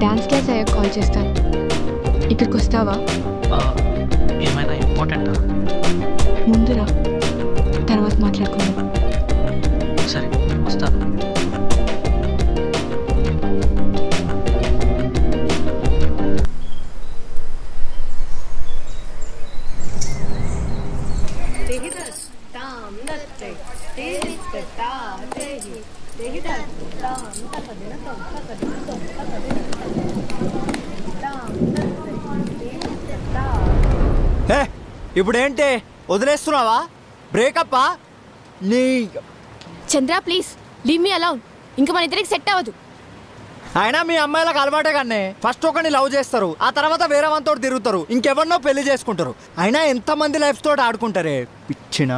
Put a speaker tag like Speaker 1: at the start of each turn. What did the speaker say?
Speaker 1: Dance class అయ్యాక call చేస్తాను. ఇక్కడికి వస్తావా?
Speaker 2: ఏమైనా ఇంపార్టెంటా?
Speaker 1: ముందురా, తర్వాత మాట్లాడుకుందాం.
Speaker 2: సరే వస్తాను.
Speaker 3: ఇప్పుడు ఏంటి వదిలేస్తున్నావా? బ్రేకప్పా? నీ
Speaker 4: చంద్ర ప్లీజ్ లీవ్ మీ అలౌన్. ఇంకా మన ఇద్దరికి సెట్ అవ్వదు.
Speaker 3: అయినా మీ అమ్మాయిలకు అలవాటే కానీ ఫస్ట్ ఒకరిని లవ్ చేస్తారు, ఆ తర్వాత వేరే వాళ్ళతో తిరుగుతారు, ఇంకెవరినో పెళ్లి చేసుకుంటారు. అయినా ఎంతమంది లైఫ్ తోటి ఆడుకుంటారే పిచ్చిన.